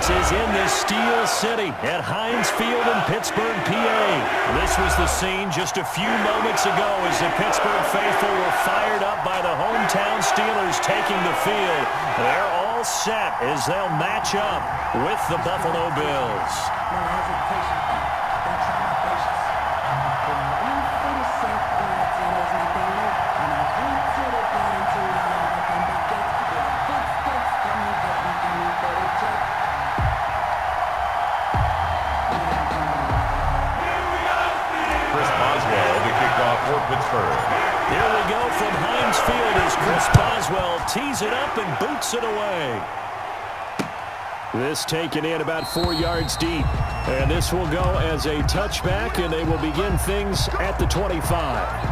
offense is in this Steel City at Heinz Field in Pittsburgh, PA. This was the scene just a few moments ago as the Pittsburgh faithful were fired up by the hometown Steelers taking the field. They're all set as they'll match up with the Buffalo Bills. Here we go from Heinz Field as Chris Boswell tees it up and boots it away. This taken in about 4 yards deep. And this will go as a touchback, and they will begin things at the 25.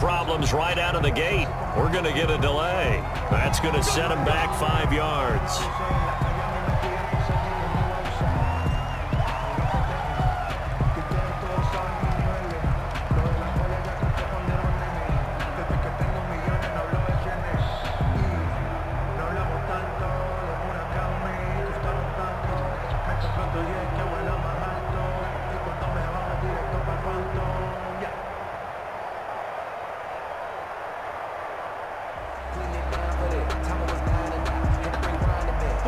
Problems right out of the gate. We're going to get a delay. That's going to set him back 5 yards.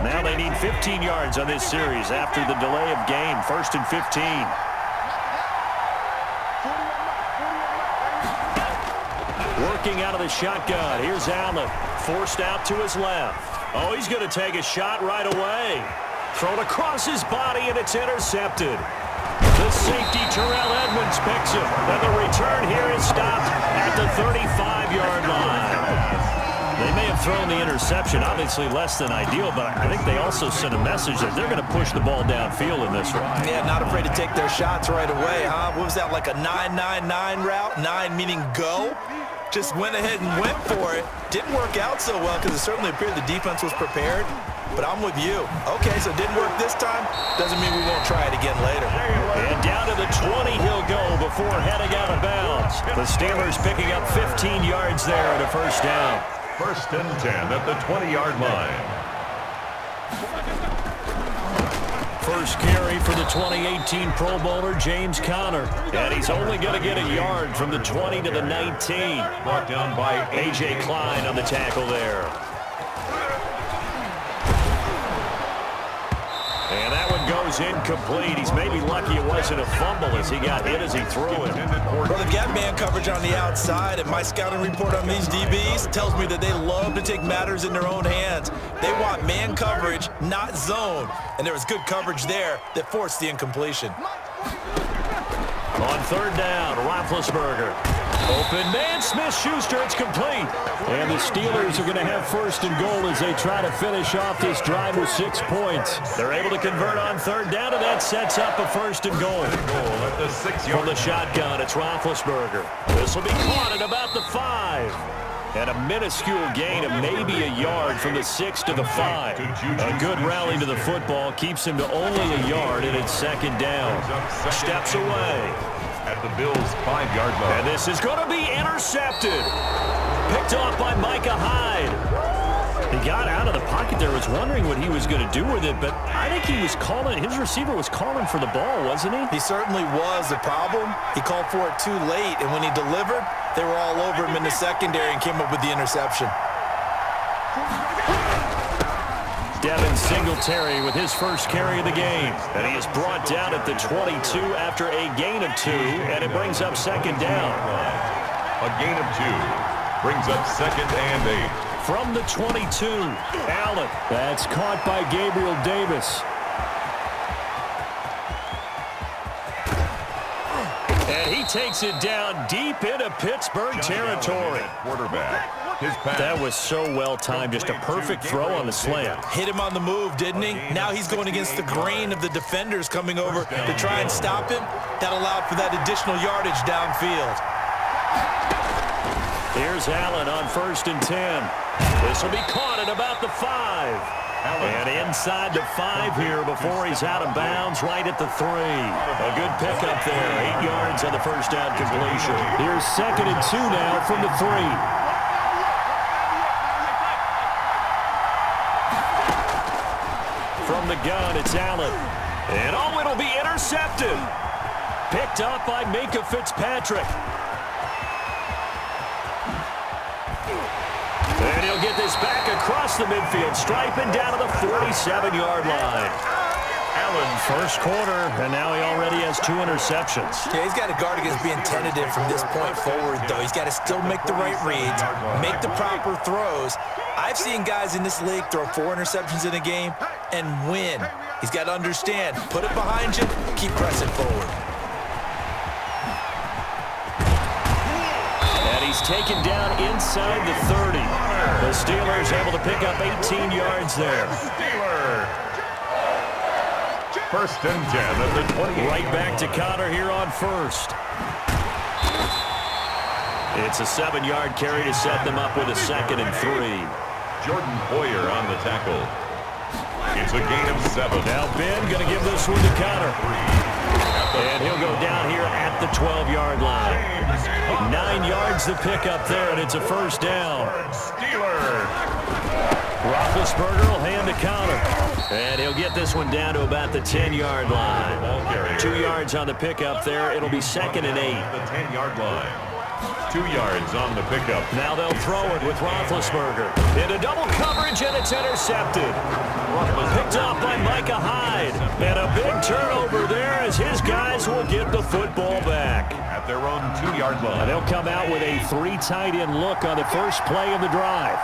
Now they need 15 yards on this series after the delay of game. 1st and 15. Working out of the shotgun. Here's Allen. Forced out to his left. Oh, he's going to take a shot right away. Thrown across his body, and it's intercepted. The safety, Terrell Edmonds, picks him. And the return here is stopped at the 35-yard line. They may have thrown the interception, obviously less than ideal, but I think they also sent a message that they're going to push the ball downfield in this one. Yeah, not afraid to take their shots right away, huh? What was that, like a 9-9-9 route? 9 meaning go? Just went ahead and went for it. Didn't work out so well because it certainly appeared the defense was prepared. But I'm with you. Okay, so it didn't work this time. Doesn't mean we won't try it again later. And down to the 20 he'll go before heading out of bounds. The Steelers picking up 15 yards there at a first down. 1st and 10 at the 20-yard line. First carry for the 2018 Pro Bowler, James Conner. And he's only going to get a yard from the 20 to the 19. Brought down by A.J. Klein on the tackle there. And that one goes incomplete. He's maybe lucky it wasn't a fumble as he got hit as he threw it. Well, they've got man coverage on the outside, and my scouting report on these DBs tells me that they love to take matters in their own hands. They want man coverage, not zone. And there was good coverage there that forced the incompletion. On 3rd down, Roethlisberger. Open man, Smith-Schuster, it's complete. And the Steelers are going to have 1st and goal as they try to finish off this drive with 6 points. They're able to convert on 3rd down, and that sets up a 1st and goal. At the 6-yard From the shotgun, it's Roethlisberger. This will be caught at about the 5. And a minuscule gain of maybe a yard from the 6 to the 5. A good rally to the football keeps him to only a yard, and it's 2nd down. Steps away. At the Bills' 5-yard line. And this is going to be intercepted. Picked off by Micah Hyde. He got out of the pocket there, was wondering what he was going to do with it, but I think he was calling, his receiver was calling for the ball, wasn't he? He certainly was. The problem, he called for it too late, and when he delivered, they were all over him in the secondary and came up with the interception. Devin Singletary with his first carry of the game. And he is brought down at the 22 after a gain of 2, and it brings up 2nd down. A gain of 2 brings up 2nd and 8. From the 22, Allen. That's caught by Gabriel Davis. And he takes it down deep into Pittsburgh territory. Quarterback. His pass. That was so well timed. Just a perfect throw on the slant. Hit him on the move, didn't he? Now he's going against the grain of the defenders coming over to try and stop him. That allowed for that additional yardage downfield. Here's Allen on 1st and 10. This will be caught at about the 5. And inside the 5 here before he's out of bounds, right at the 3. A good pickup there. 8 yards on the first down completion. Here's 2nd and 2 now from the 3. From the gun, it's Allen. And it'll be intercepted. Picked up by Minkah Fitzpatrick. And he'll get this back across the midfield stripe and down to the 47-yard line. Allen, first quarter, and now he already has 2 interceptions. Yeah, he's got to guard against being tentative from this point forward, though. He's got to still make the right reads, make the proper throws. I've seen guys in this league throw 4 interceptions in a game and win. He's got to understand, put it behind you, keep pressing forward. And he's taken down inside the 30. The Steelers able to pick up 18 yards there. Steelers. 1st and 10 at the 28. Right back to Connor here on 1st. It's a 7-yard carry to set them up with a 2nd and 3. Jordan Poyer on the tackle. It's a gain of 7. Now Ben going to give this one to Connor. And he'll go down here at the 12-yard line. 9 yards to pick up there, and it's a first down. Steelers. Roethlisberger will hand to Connor. And he'll get this one down to about the 10-yard line. 2 yards on the pickup there. It'll be 2nd and 8. The 10-yard line. 2 yards on the pickup. Now they'll throw it with Roethlisberger. Into double coverage, and it's intercepted. Picked up by Micah Hyde. And a big turnover there as his guys will get the football back. At their own 2-yard line. And they'll come out with a 3 tight end look on the first play of the drive.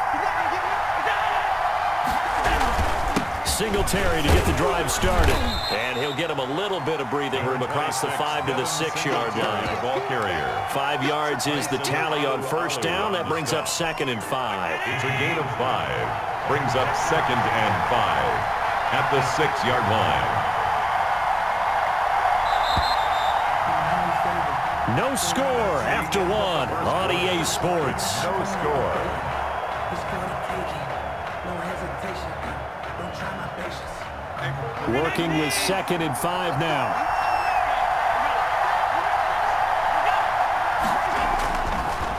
Singletary to get the drive started. And he'll get him a little bit of breathing room across the 5 to the 6-yard line. The ball carrier. 5 yards is the tally on first down. That brings up 2nd and 5. It's a gain of 5. Brings up 2nd and 5 at the 6-yard line. No score after 1 on EA Sports. No score. Working with 2nd and 5 now.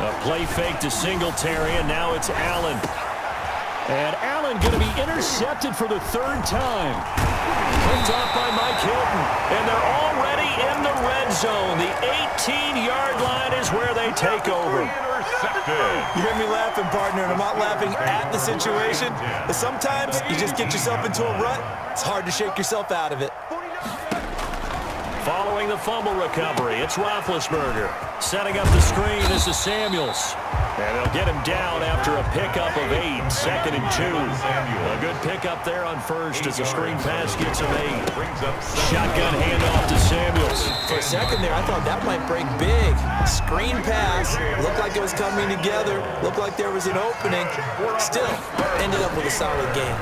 A play fake to Singletary, and now it's Allen. And Allen going to be intercepted for the 3rd time. Picked off by Mike Hilton. And they're already in the red zone. The 18-yard line is where they take over. You hear me laughing, partner, and I'm not laughing at the situation. But sometimes you just get yourself into a rut. It's hard to shake yourself out of it. Following the fumble recovery, it's Roethlisberger. Setting up the screen, this is Samuels. And they'll get him down after a pickup of 8, 2nd and 2. A good pickup there on first as the screen pass gets him 8. Shotgun handoff to Samuels. For a second there, I thought that might break big. Screen pass, looked like it was coming together, looked like there was an opening. Still, ended up with a solid game.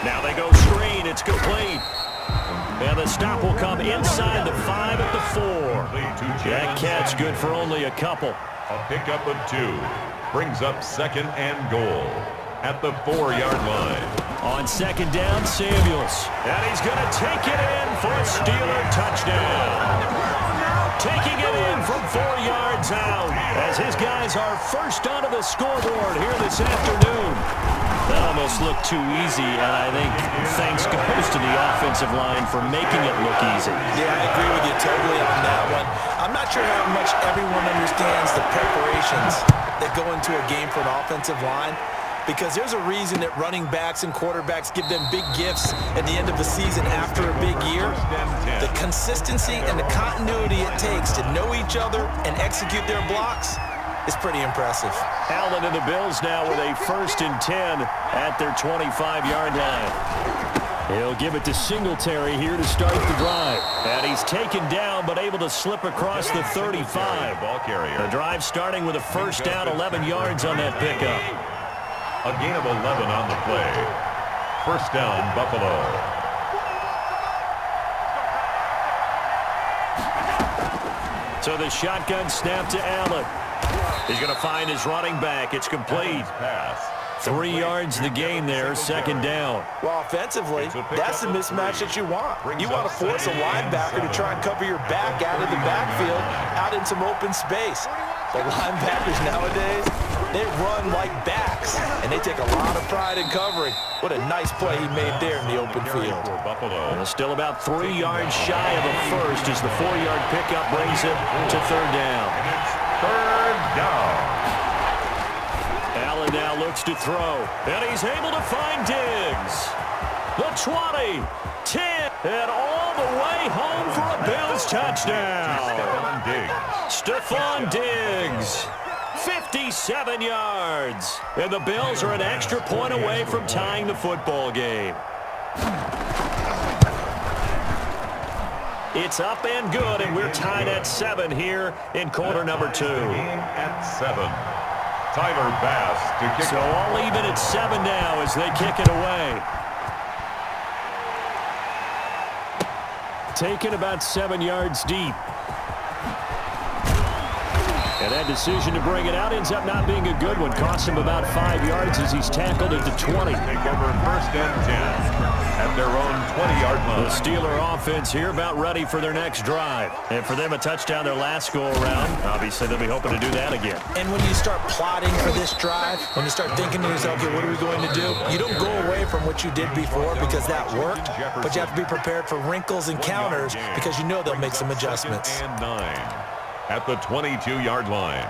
Now they go screen, it's complete. And the stop will come inside the 5 at the 4. That catch good for only a couple. A pickup of 2 brings up 2nd and goal at the 4-yard line. On 2nd down, Samuels. And he's going to take it in for a Steeler touchdown. Taking it in from 4 yards out as his guys are first onto the scoreboard here this afternoon. That almost looked too easy, and I think thanks goes to the offensive line for making it look easy. Yeah, I agree with you totally on that one. I'm not sure how much everyone understands the preparations that go into a game for an offensive line, because there's a reason that running backs and quarterbacks give them big gifts at the end of the season after a big year. The consistency and the continuity it takes to know each other and execute their blocks is pretty impressive. Allen and the Bills now with a 1st and 10 at their 25-yard line. He'll give it to Singletary here to start the drive. And he's taken down but able to slip across the 35. Ball carrier. The drive starting with a first down, 11 yards on that pickup. A gain of 11 on the play. First down, Buffalo. So the shotgun snap to Allen. He's going to find his running back. It's complete. Pass. 3 yards the gain there, second down. Well, offensively, that's the mismatch that you want. You want to force a linebacker to try and cover your back out of the backfield, out in some open space. The linebackers nowadays, they run like backs, and they take a lot of pride in covering. What a nice play he made there in the open field. Well, still about 3 yards shy of a first as the 4-yard pickup brings it to third down. Third down. Allen now looks to throw, and he's able to find Diggs. The 20, 10, and all the way home for a Bills touchdown. Stephon Diggs, 57 yards. And the Bills are an extra point away from tying the football game. It's up and good, and we're tied at 7 here in quarter number 2. At 7. Tyler Bass to kick. So all even at 7 now as they kick it away. Taken about 7 yards deep. And that decision to bring it out ends up not being a good one. Costs him about 5 yards as he's tackled at the 20. Take over first and 10 at their own 20-yard line. The Steeler offense here about ready for their next drive. And for them, a touchdown their last go-around. Obviously, they'll be hoping to do that again. And when you start plotting for this drive, when you start thinking to yourself, okay, what are we going to do? You don't go away from what you did before because that worked, but you have to be prepared for wrinkles and counters because you know they'll make some adjustments. And 9 at the 22-yard line.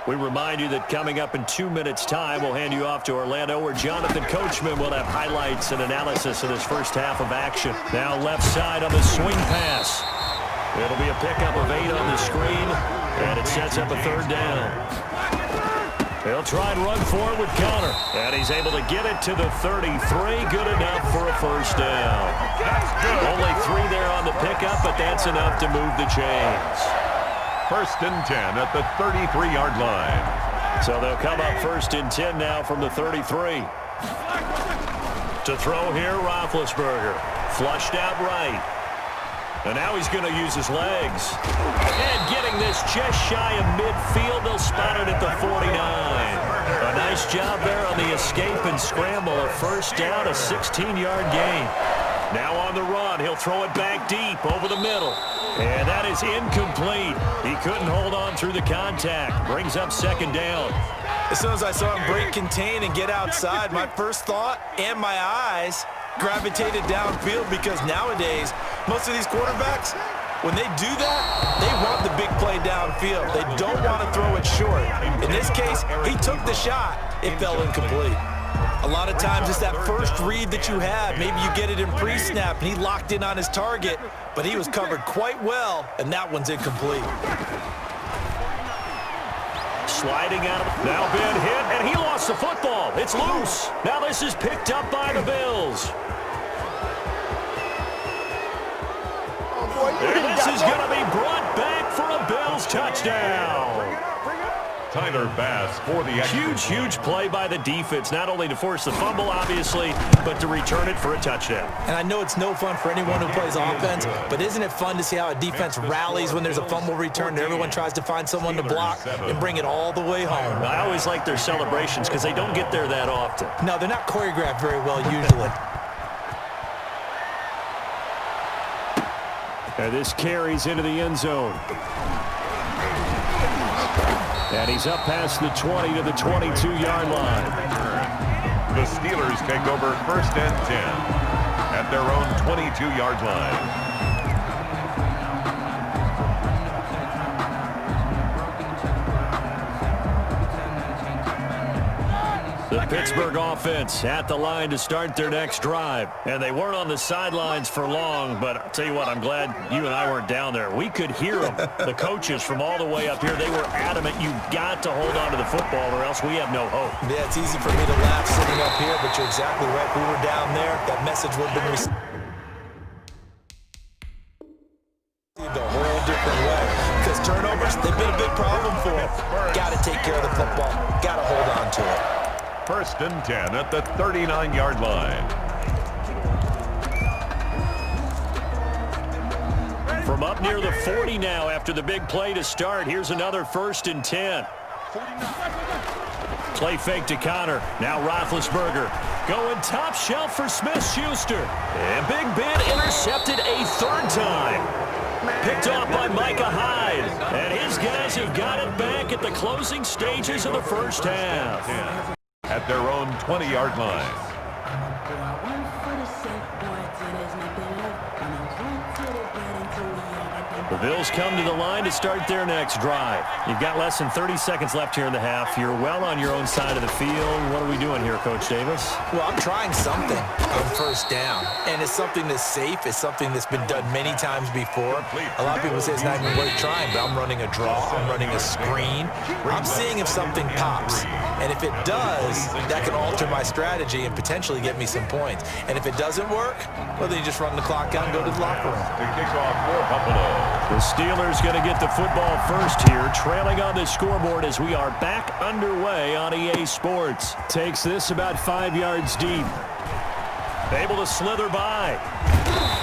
We remind you that coming up in 2 minutes' time, we'll hand you off to Orlando, where Jonathan Coachman will have highlights and analysis of this first half of action. Now left side on the swing pass. It'll be a pickup of 8 on the screen, and it sets up a third down. He'll try and run forward with Connor, and he's able to get it to the 33. Good enough for a first down. Only 3 there on the pickup, but that's enough to move the chains. First and 10 at the 33-yard line. So they'll come up first and 10 now from the 33. To throw here, Roethlisberger. Flushed out right. And now he's going to use his legs. And getting this just shy of midfield, they'll spot it at the 49. A nice job there on the escape and scramble. A first down, a 16-yard gain. Now on the run, he'll throw it back deep over the middle. And that is incomplete. He couldn't hold on through the contact. Brings up second down. As soon as I saw him break contain and get outside, my first thought and my eyes gravitated downfield because nowadays, most of these quarterbacks, when they do that, they want the big play downfield. They don't want to throw it short. In this case, he took the shot. It fell incomplete. A lot of times it's that first read that you have. Maybe you get it in pre-snap, and he locked in on his target, but he was covered quite well, and that one's incomplete. Sliding out of now been hit, and he lost the football. It's loose. Now this is picked up by the Bills. And this is going to be brought back for a Bills touchdown. Tyler Bass for the huge play by the defense, not only to force the fumble, obviously, but to return it for a touchdown. And I know it's no fun for anyone who plays offense, but isn't it fun to see how a defense rallies when there's a fumble return and everyone tries to find someone to block and bring it all the way home? I always like their celebrations because they don't get there that often. No, they're not choreographed very well usually. And this carries into the end zone. And he's up past the 20 to the 22-yard line. The Steelers take over first and 10 at their own 22-yard line. The Pittsburgh offense at the line to start their next drive. And they weren't on the sidelines for long, but I'll tell you what, I'm glad you and I weren't down there. We could hear them, the coaches from all the way up here. They were adamant, you've got to hold on to the football or else we have no hope. Yeah, it's easy for me to laugh sitting up here, but you're exactly right. If we were down there, that message would have been received a whole different way. Because turnovers, they've been a big problem for them. Got to take care of the football. Got to hold on to it. 1st and 10 at the 39-yard line. From up near the 40 now after the big play to start. Here's another 1st and 10. Play fake to Connor. Now Roethlisberger going top shelf for Smith-Schuster. And Big Ben intercepted a 3rd time. Picked off by Micah Hyde. And his guys have got it back at the closing stages of the 1st half. At their own 20-yard line. The Bills come to the line to start their next drive. You've got less than 30 seconds left here in the half. You're well on your own side of the field. What are we doing here, Coach Davis? Well, I'm trying something on 1st down, and it's something that's safe. It's something that's been done many times before. A lot of people say it's not even worth trying, but I'm running a draw. I'm running a screen. I'm seeing if something pops, and if it does, that can alter my strategy and potentially get me some points. And if it doesn't work, well, then you just run the clock out and go to the locker room. The kickoff for Buffalo. The Steelers going to get the football first here, trailing on the scoreboard as we are back underway on EA Sports. Takes this about 5 yards deep. Able to slither by.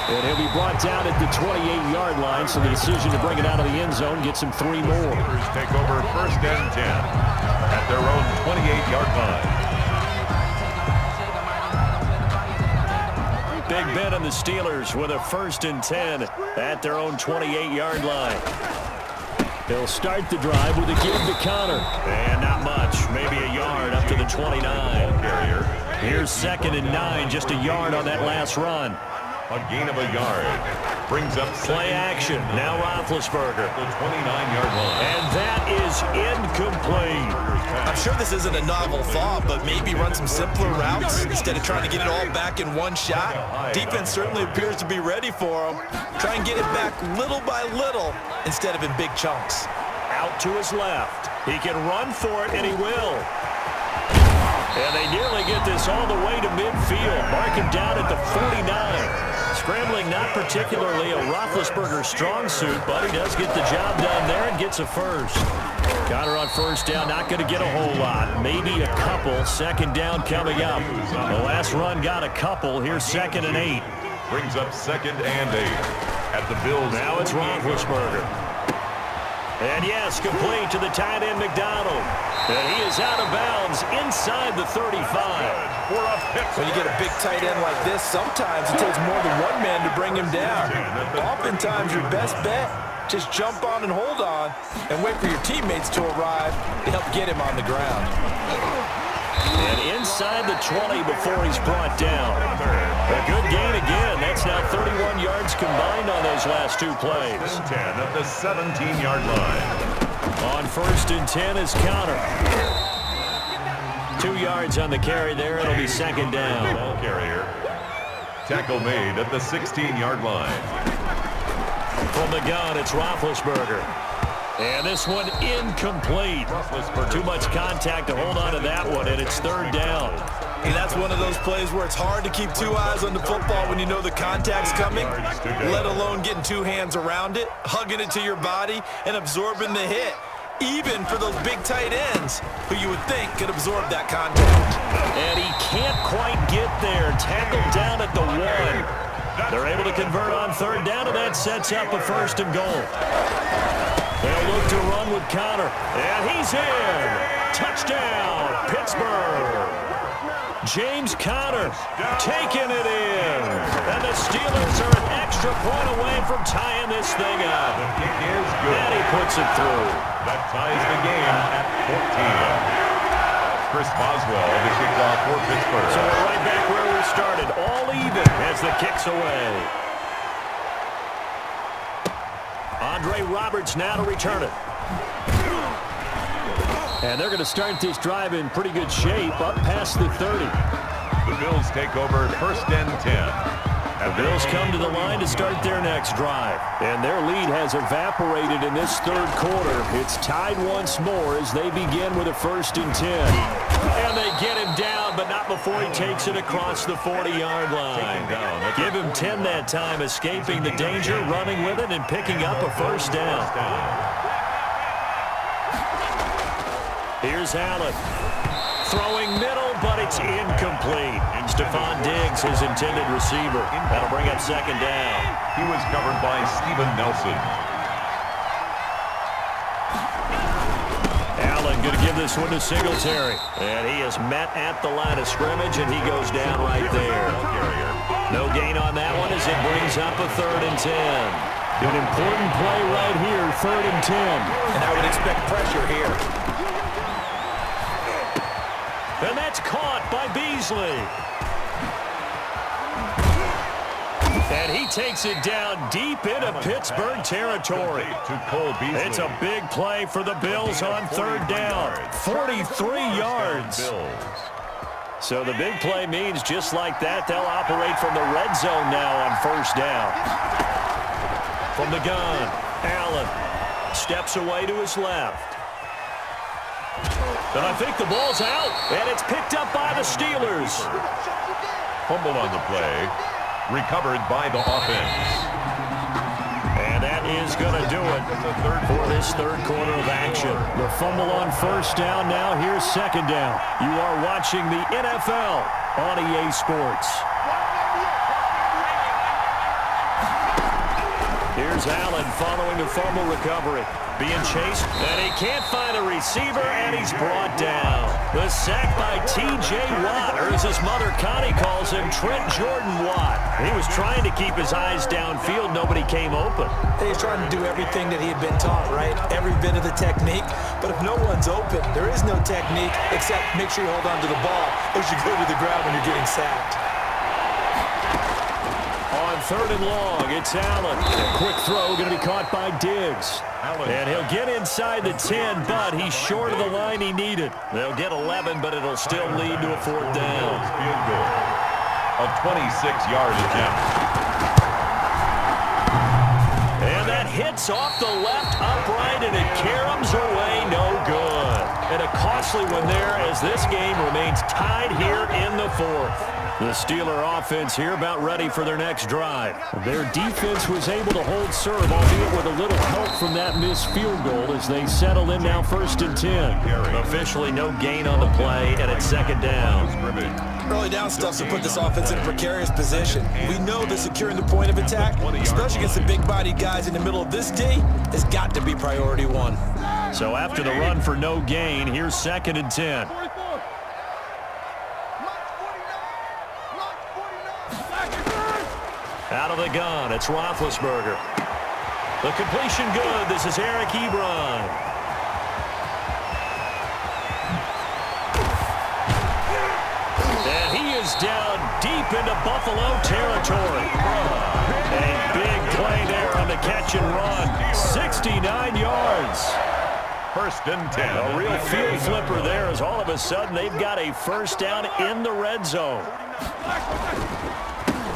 And he'll be brought down at the 28-yard line, so the decision to bring it out of the end zone gets him 3 more. Steelers take over 1st and 10 at their own 28-yard line. Big Ben and the Steelers with a 1st and 10 at their own 28-yard line. He'll start the drive with a give to Connor. And not much, maybe a yard up to the 29. Carrier. Here's 2nd and 9, just a yard on that last run. A gain of a yard. Brings up Play action. Now Roethlisberger. the 29-yard line. And that is incomplete. I'm sure this isn't a novel thought, but maybe run some simpler routes instead of trying to get it all back in one shot. Defense certainly appears to be ready for him. Try and get it back little by little instead of in big chunks. Out to his left. He can run for it, and he will. And they nearly get this all the way to midfield. Mark him down at the 49. Scrambling not particularly a Roethlisberger strong suit, but he does get the job done there and gets a first. Connor on 1st down, not going to get a whole lot. Maybe a couple. 2nd down coming up. The last run got a couple. Here's 2nd and 8. Brings up 2nd and 8 at the Bills. Now it's Roethlisberger. And yes, complete to the tight end McDonald. And he is out of bounds inside the 35. When you get a big tight end like this, sometimes it takes more than one man to bring him down. Oftentimes, your best bet, just jump on and hold on and wait for your teammates to arrive to help get him on the ground. And inside the 20 before he's brought down. A good gain again. That's now 31 yards combined on those last 2 plays. 10 at the 17-yard line. On 1st and 10 is Connor. 2 yards on the carry there. It'll be 2nd down. Ball carrier. Tackle made at the 16-yard line. From the gun, it's Roethlisberger. And this one incomplete. Too much contact to hold on to that one, and it's 3rd down. And that's one of those plays where it's hard to keep 2 eyes on the football when you know the contact's coming, let alone getting 2 hands around it, hugging it to your body, and absorbing the hit. Even for those big tight ends who you would think could absorb that contact. And he can't quite get there. Tackled down at the 1. They're able to convert on 3rd down, and that sets up a 1st and goal. They'll look to run with Connor. And he's in. Touchdown, Pittsburgh. James Conner taking it in. And the Steelers are an extra point away from tying this thing up. The kick is good. And he puts it through. That ties the game at 14. Chris Boswell, the kickoff for Pittsburgh. So we're right back where we started. All even as the kick's away. Andre Roberts now to return it. And they're going to start this drive in pretty good shape, up past the 30. The Bills take over 1st and 10. The Bills come to the line to start their next drive. And their lead has evaporated in this third quarter. It's tied once more as they begin with a 1st and 10. And they get him down, but not before he takes it across the 40-yard line. Give him 10 that time, escaping the danger, running with it, and picking up a 1st down. Here's Allen. Throwing middle, but it's incomplete. Stephon Diggs, his intended receiver. That'll bring up 2nd down. He was covered by Steven Nelson. Allen going to give this one to Singletary. And he is met at the line of scrimmage, and he goes down right there. No gain on that one as it brings up a 3rd and 10. An important play right here, 3rd and 10. And I would expect pressure here. And that's caught by Beasley. And he takes it down deep into Pittsburgh territory. It's a big play for the Bills on 3rd down. 43 yards. So the big play means just like that, they'll operate from the red zone now on 1st down. From the gun, Allen steps away to his left. And I think the ball's out, and it's picked up by the Steelers. Fumble on the play, recovered by the offense. And that is going to do it for this third quarter of action. The fumble on 1st down, now here's 2nd down. You are watching the NFL on EA Sports. Here's Allen following the fumble recovery. Being chased, and he can't find a receiver, and he's brought down. The sack by T.J. Watt, or as his mother Connie calls him, Trent Jordan Watt. He was trying to keep his eyes downfield. Nobody came open. He's trying to do everything that he had been taught, right? Every bit of the technique. But if no one's open, there is no technique except make sure you hold on to the ball as you go to the ground when you're getting sacked. On 3rd and long, it's Allen. A quick throw going to be caught by Diggs. And he'll get inside the 10, but he's short of the line he needed. They'll get 11, but it'll still lead to a 4th down. Field goal. A 26-yard attempt. And that hits off the left upright, and it caroms away no good. And a costly one there as this game remains tied here in the 4th. The Steeler offense here about ready for their next drive. Their defense was able to hold serve, albeit with a little help from that missed field goal as they settle in now 1st and 10. Officially no gain on the play, and it's 2nd down. Early down stuff to put this offense in a precarious position. We know that securing the point of attack, especially against the big-bodied guys in the middle of this D, has got to be priority 1. So after the run for no gain, here's 2nd and 10. Out of the gun, it's Roethlisberger. The completion good. This is Eric Ebron. And he is down deep into Buffalo territory. A big play there on the catch and run. 69 yards. 1st and 10. A real field flipper there as all of a sudden they've got a 1st down in the red zone.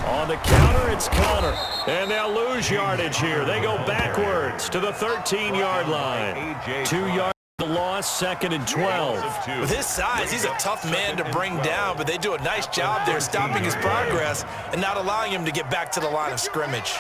On the counter, it's Connor. And they'll lose yardage here. They go backwards to the 13-yard line. 2 yards to the loss, 2nd and 12. With his size, he's a tough man to bring down, but they do a nice job there stopping his progress and not allowing him to get back to the line of scrimmage.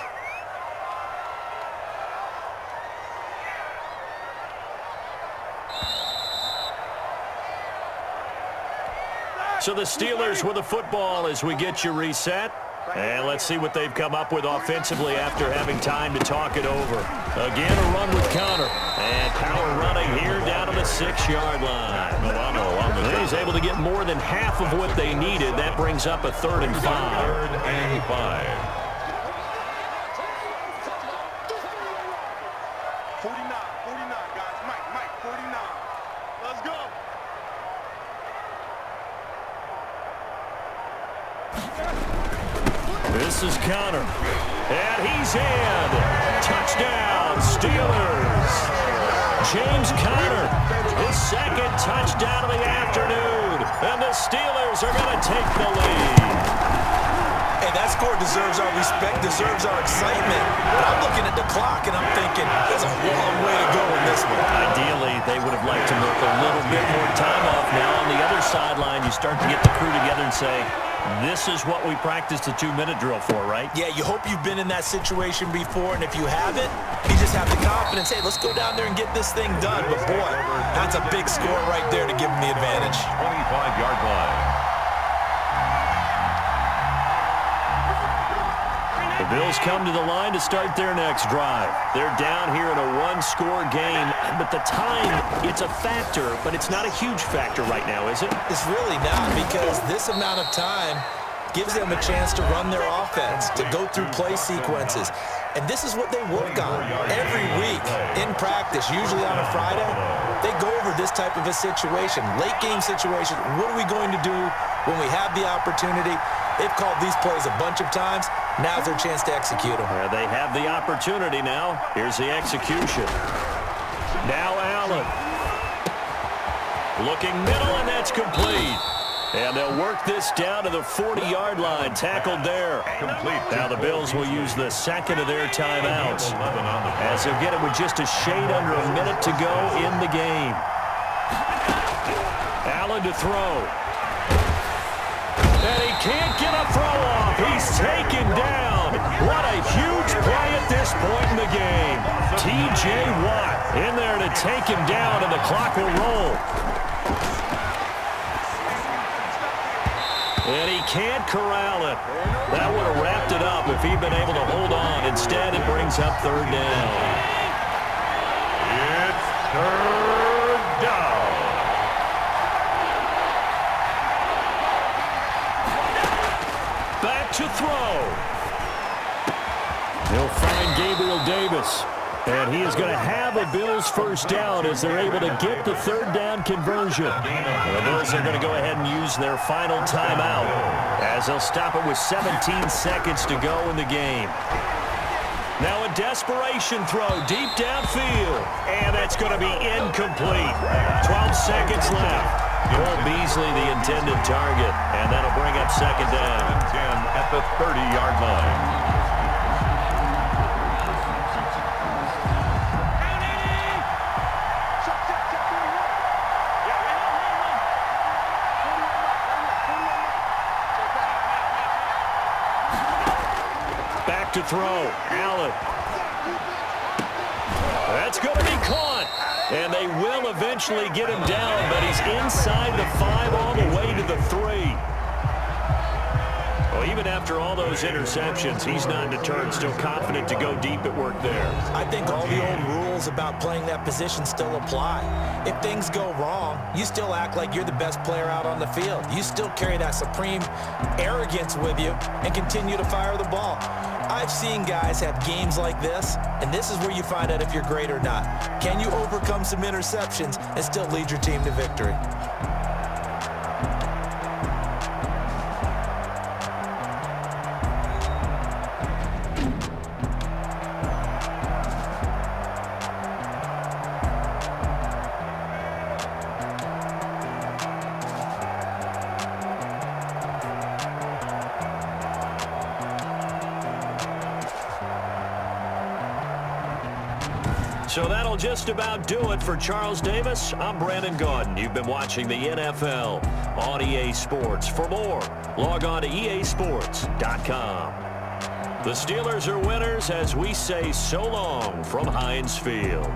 So the Steelers with the football as we get you reset. And let's see what they've come up with offensively after having time to talk it over. Again, a run with Connor. And power running here down to the 6-yard line. He's able to get more than half of what they needed. That brings up a 3rd and 5. 3rd and 5. 49, guys. Mike, 49. Let's go. This is Connor. And he's in. Touchdown, Steelers. James Conner, his second touchdown of the afternoon. And the Steelers are going to take the lead. Hey, that score deserves our respect, deserves our excitement. But I'm looking at the clock, and I'm thinking, there's a long way to go in this one. Ideally, they would have liked to milk a little bit more time off. Now on the other sideline, you start to get the crew together and say, this is what we practiced the 2-minute drill for, right? Yeah, you hope you've been in that situation before, and if you haven't, you just have the confidence, hey, let's go down there and get this thing done. But, boy, that's a big score right there to give them the advantage. 25-yard line. The Bills come to the line to start their next drive. They're down here in a one-score game, but the time, it's a factor, but it's not a huge factor right now, is it? It's really not, because this amount of time gives them a chance to run their offense, to go through play sequences. And this is what they work on every week in practice, usually on a Friday. They go over this type of a situation, late-game situation. What are we going to do when we have the opportunity? They've called these plays a bunch of times. Now's their chance to execute them. Yeah, they have the opportunity now. Here's the execution. Now Allen. Looking middle, and that's complete. And they'll work this down to the 40-yard line. Tackled there. Complete. Now the Bills will use the second of their timeouts, as they'll get it with just a shade under a minute to go in the game. Allen to throw. And he can't get a throw off. He's taken down. What a huge play at this point in the game. T.J. Watt in there to take him down, and the clock will roll. And he can't corral it. That would have wrapped it up if he'd been able to hold on. Instead, it brings up third down. It's third down. Back to throw. He'll find Gabriel Davis. And he is going to have a Bills first down as they're able to get the third down conversion. The Bills are going to go ahead and use their final timeout as they'll stop it with 17 seconds to go in the game. Now a desperation throw deep downfield. And that's going to be incomplete. 12 seconds left. Cole Beasley, the intended target. And that'll bring up second down. 10 at the 30-yard line. To throw. Allen. That's going to be caught. And they will eventually get him down, but he's inside the 5 all the way to the 3. Well, even after all those interceptions, he's not deterred, still confident to go deep at work there. I think all the old rules about playing that position still apply. If things go wrong, you still act like you're the best player out on the field. You still carry that supreme arrogance with you and continue to fire the ball. I've seen guys have games like this, and this is where you find out if you're great or not. Can you overcome some interceptions and still lead your team to victory? So that'll just about do it for Charles Davis. I'm Brandon Gaudin. You've been watching the NFL on EA Sports. For more, log on to easports.com. The Steelers are winners as we say so long from Heinz Field.